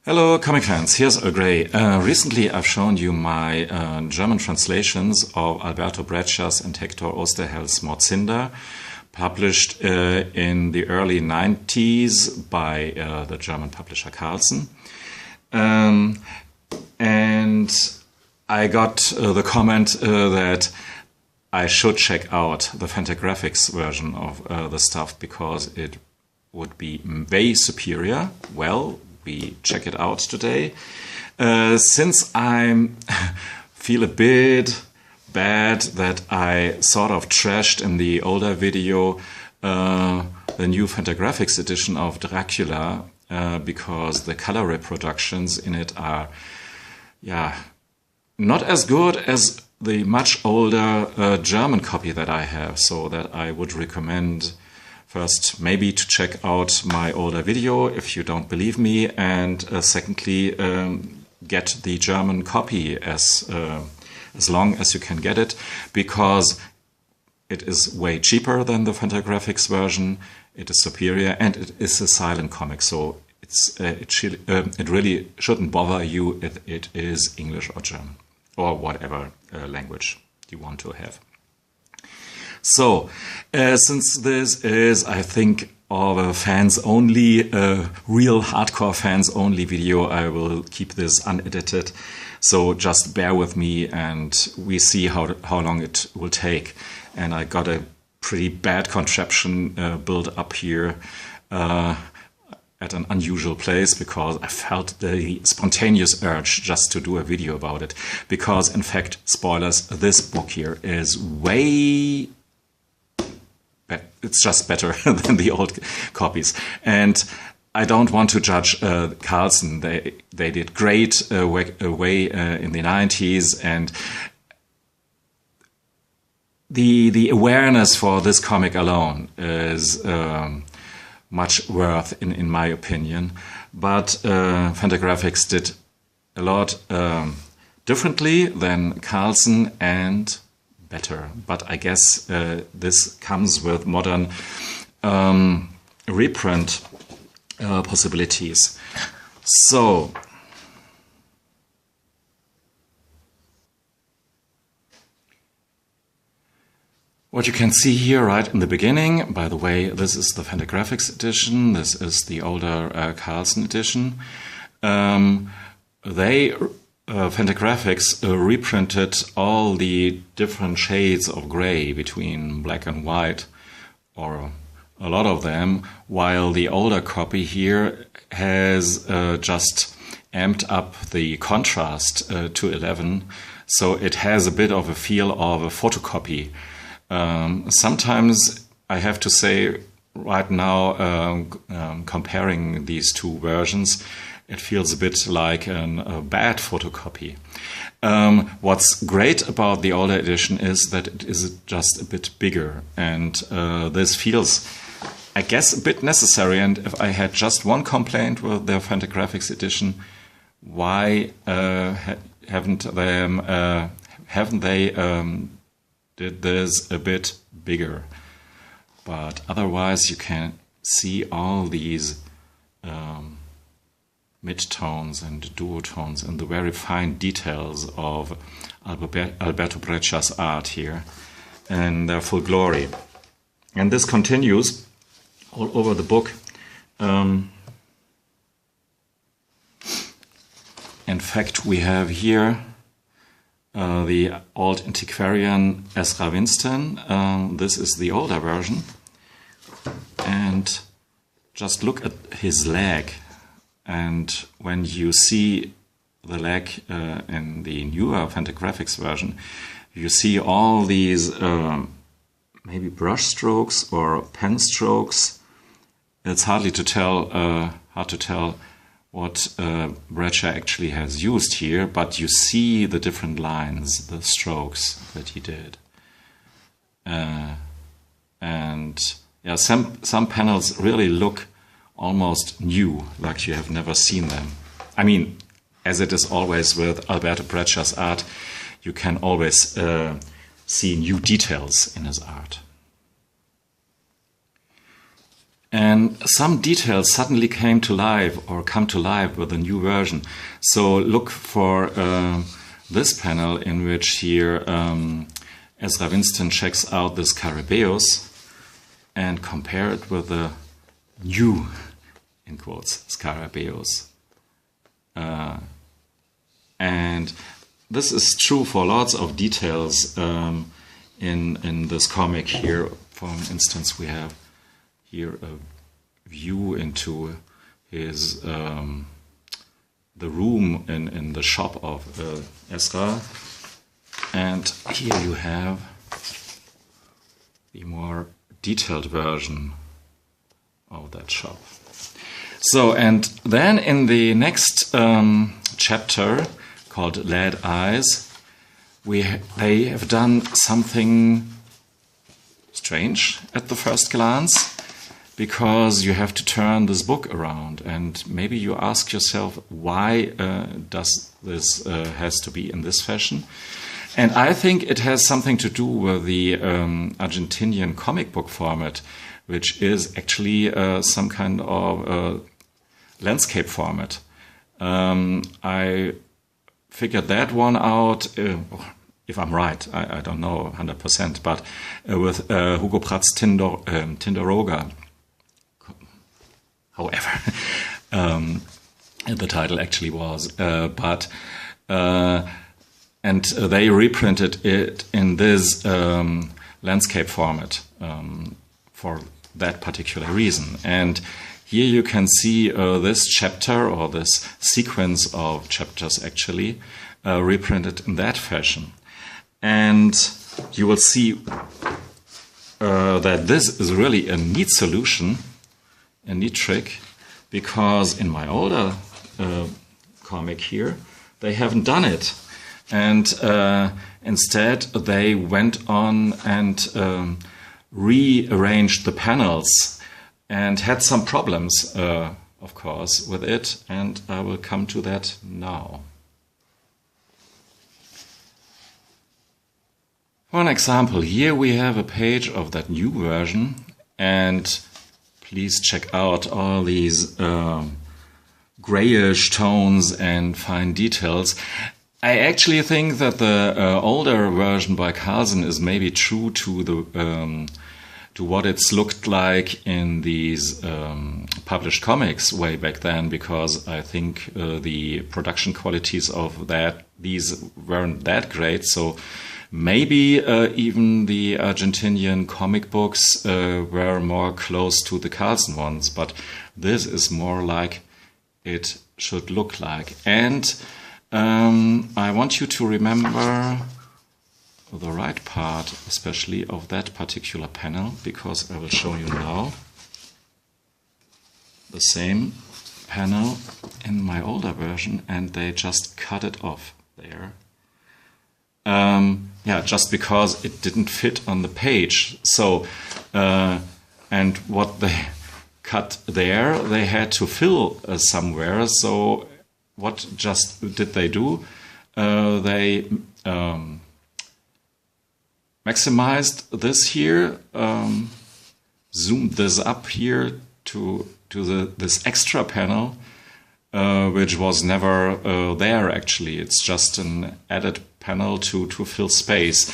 Hello comic fans, here's Earl Grey. Recently I've shown you my German translations of Alberto Breccia's and Hector Osterhell's Mort, Cinder, published in the early 90s by the German publisher Carlsen. And I got the comment that I should check out the fantagraphics version of the stuff because it would be way superior. Well, we check it out today. Since I feel a bit bad that I sort of trashed in the older video the new fantagraphics edition of Dracula because the color reproductions in it are not as good as the much older German copy that I have, so that I would recommend first, maybe to check out my older video if you don't believe me, and secondly, get the German copy as long as you can get it, because it is way cheaper than the fantagraphics version, it is superior, and it is a silent comic, so it really shouldn't bother you if it is English or German, or whatever language you want to have. So, since this is, I think, a fans-only, real hardcore fans-only video, I will keep this unedited. So just bear with me and we see how long it will take. And I got a pretty bad contraption built up here at an unusual place because I felt the spontaneous urge just to do a video about it. Because, in fact, spoilers, this book here is way... It's just better than the old copies. And I don't want to judge Carlsen. They did great way in the 90s. And the awareness for this comic alone is much worth, in my opinion. But Fantagraphics did a lot differently than Carlsen and better, but I guess this comes with modern reprint possibilities. So, what you can see here right in the beginning, by the way, this is the Fantagraphics edition, this is the older Carlsen edition. Fantagraphics reprinted all the different shades of gray between black and white, or a lot of them, while the older copy here has just amped up the contrast to 11, so it has a bit of a feel of a photocopy. Sometimes I have to say right now, comparing these two versions, it feels a bit like a bad photocopy. What's great about the older edition is that it is just a bit bigger, and this feels, I guess, a bit necessary. And if I had just one complaint with the Fantagraphics edition, why haven't they did this a bit bigger? But otherwise, you can see all these midtones and duotones and the very fine details of Alberto Breccia's art here in their full glory. And this continues all over the book. In fact, we have here the old antiquarian Ezra Winston. This is the older version. And just look at his leg. And when you see the leg in the newer Fantagraphics version, you see all these maybe brush strokes or pen strokes. It's hard to tell what Breccia actually has used here, but you see the different lines, the strokes that he did. And yeah, some panels really look almost new, like you have never seen them. I mean, as it is always with Alberto Breccia's art, you can always see new details in his art. And some details suddenly came to life or come to life with the new version. So look for this panel in which here Ezra Winston checks out this Scarabaeus and compare it with the new, in quotes, Scarabaeus. And this is true for lots of details in this comic here. For instance, we have here a view into his the room in the shop of Ezra, and here you have the more detailed version of that shop. So, and then in the next chapter called Lead Eyes, they have done something strange at the first glance, because you have to turn this book around, and maybe you ask yourself, why does this has to be in this fashion? And I think it has something to do with the Argentinian comic book format, which is actually some kind of landscape format. I figured that one out, if I'm right, I don't know 100%, but with Hugo Pratt's Tinderoga. However, the title actually was, and they reprinted it in this landscape format for that particular reason. And here you can see this chapter, or this sequence of chapters actually, reprinted in that fashion. And you will see that this is really a neat solution, a neat trick, because in my older comic here, they haven't done it. And instead, they went on and rearranged the panels and had some problems, of course, with it. And I will come to that now. For an example, here we have a page of that new version, and please check out all these grayish tones and fine details. I actually think that the older version by Carlsen is maybe true to the to what it's looked like in these published comics way back then, because I think the production qualities of these weren't that great. So maybe even the Argentinian comic books were more close to the Carlsen ones, but this is more like it should look like. And I want you to remember the right part, especially of that particular panel, because I will show you now the same panel in my older version, and they just cut it off there. Yeah, just because it didn't fit on the page. So, and what they cut there, they had to fill somewhere. So, what just did they do? They maximized this here, zoomed this up here to this extra panel, which was never there actually. It's just an added panel to fill space.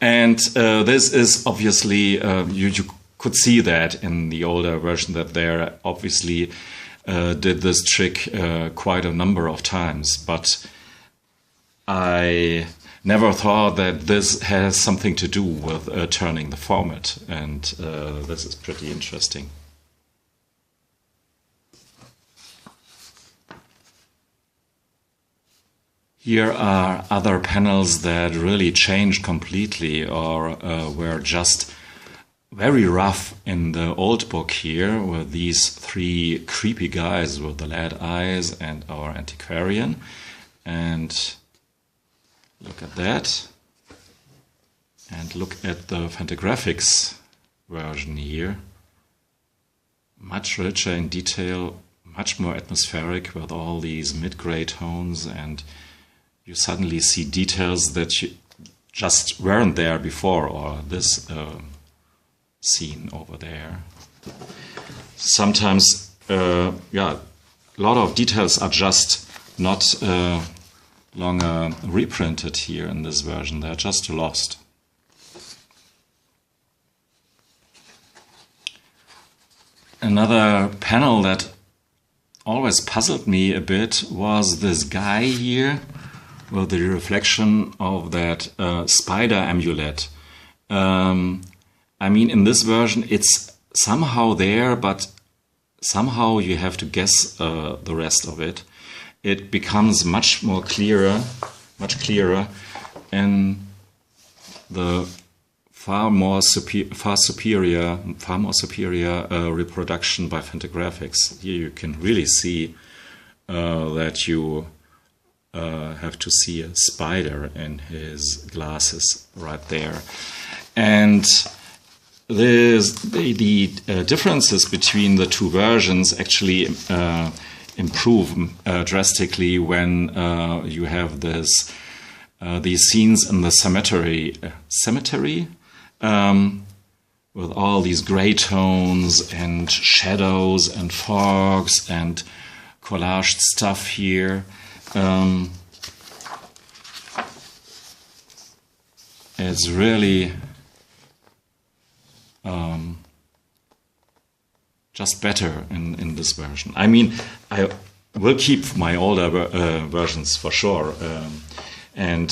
And this is obviously, you could see that in the older version, that they obviously did this trick quite a number of times. But I never thought that this has something to do with turning the format. And this is pretty interesting. Here are other panels that really changed completely, or were just very rough in the old book here, with these three creepy guys with the lead eyes and our antiquarian. And look at that. And look at the fantagraphics version here. Much richer in detail, much more atmospheric with all these mid-gray tones, and you suddenly see details that just weren't there before, or this scene over there. sometimes, yeah, a lot of details are just not longer reprinted here in this version. They're just lost. Another panel that always puzzled me a bit was this guy here with the reflection of that spider amulet. I mean, in this version it's somehow there, but somehow you have to guess the rest of it. It becomes much clearer, in the far more superior reproduction by fantagraphics. Here you can really see that you have to see a spider in his glasses right there. And the differences between the two versions actually improve drastically when you have these scenes in the cemetery, with all these gray tones and shadows and fogs and collaged stuff here. It's really just better in this version. I mean, I will keep my older versions for sure, and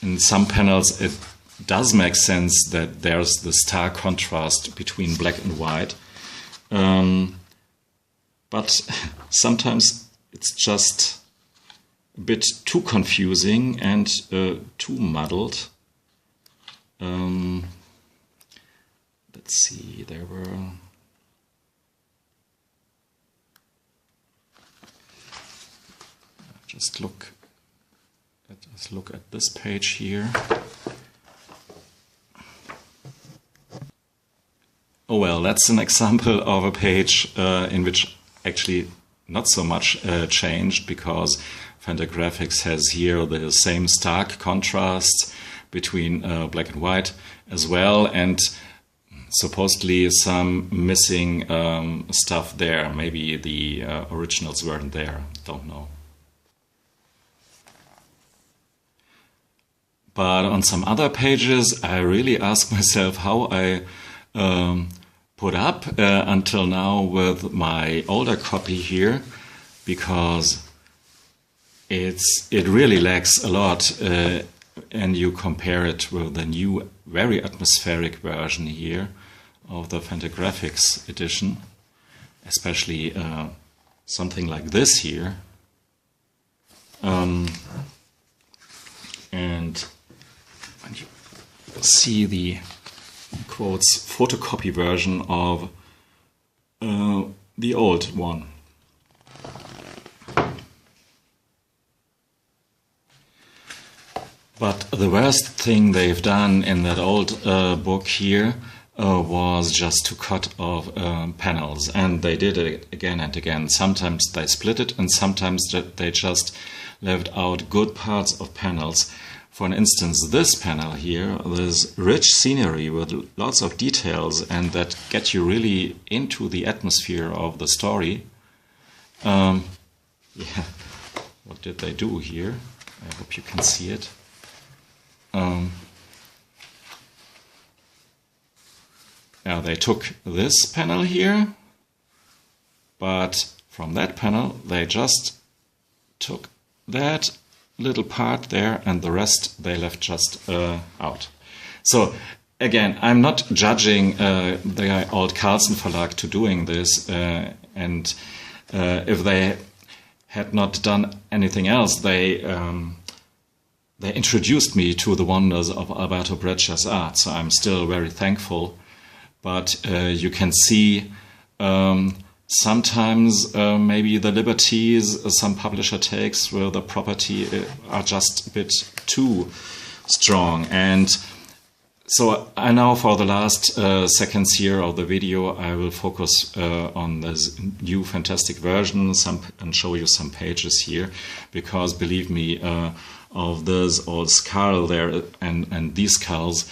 in some panels it does make sense that there's the stark contrast between black and white, but sometimes it's just a bit too confusing and too muddled. Let's see, there were... Just look. Let's look at this page here. Oh well, that's an example of a page in which actually not so much changed, because fantagraphics has here the same stark contrast between black and white as well, and supposedly some missing stuff there. Maybe the originals weren't there, don't know. But on some other pages, I really ask myself how I put up until now with my older copy here, because it really lacks a lot, and you compare it with the new, very atmospheric version here of the fantagraphics edition, especially something like this here. And when you see the, quotes, photocopy version of the old one. But the worst thing they've done in that old book here was just to cut off panels, and they did it again and again. Sometimes they split it, and sometimes they just left out good parts of panels. For instance, this panel here, this rich scenery with lots of details and that get you really into the atmosphere of the story. Yeah, what did they do here? I hope you can see it. Yeah, they took this panel here, but from that panel they just took that little part there, and the rest they left just out. So again, I'm not judging the old Carlsen Verlag to doing this, and if they had not done anything else, they introduced me to the wonders of Alberto Breccia's art, so I'm still very thankful. But you can see sometimes maybe the liberties some publisher takes with the property are just a bit too strong. And so I now, for the last seconds here of the video, I will focus on this new fantastic version and show you some pages here, because believe me, of this old skull there and these skulls,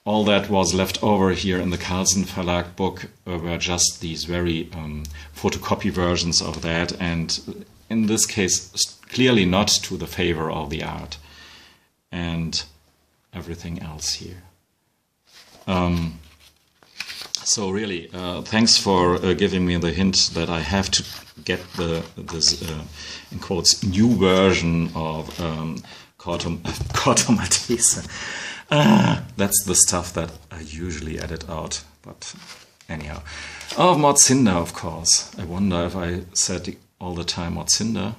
all that was left over here in the Carlsen Verlag book were just these very photocopy versions of that, and in this case clearly not to the favor of the art and everything else here. So really, thanks for giving me the hint that I have to get this in quotes new version of Corto Maltese. That's the stuff that I usually edit out, but anyhow. Oh, mort cinder, of course. I wonder if I said all the time mort cinder.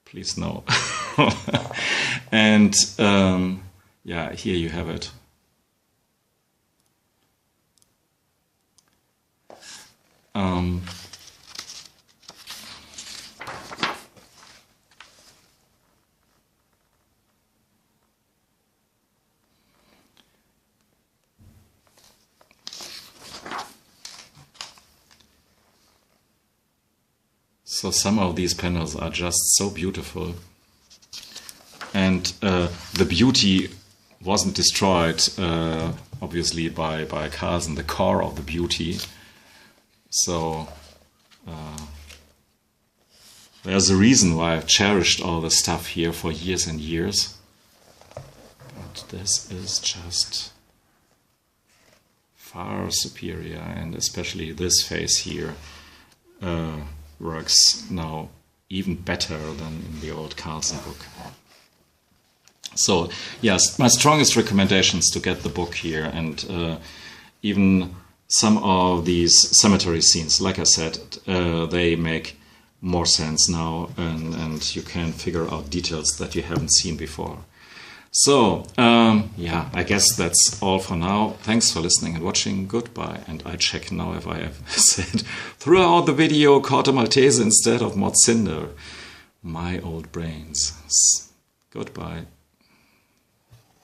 Please no. And yeah, here you have it. So some of these panels are just so beautiful, and the beauty wasn't destroyed, obviously, by Carlsen, the core of the beauty. So there's a reason why I've cherished all the stuff here for years and years. But this is just far superior, and especially this face here works now even better than in the old Carlsen book. So yes, my strongest recommendations to get the book here, and even some of these cemetery scenes, like I said, they make more sense now, and you can figure out details that you haven't seen before. So, yeah, I guess that's all for now. Thanks for listening and watching. Goodbye. And I check now if I have said throughout the video Corto Maltese instead of mort cinder. My old brains. Goodbye.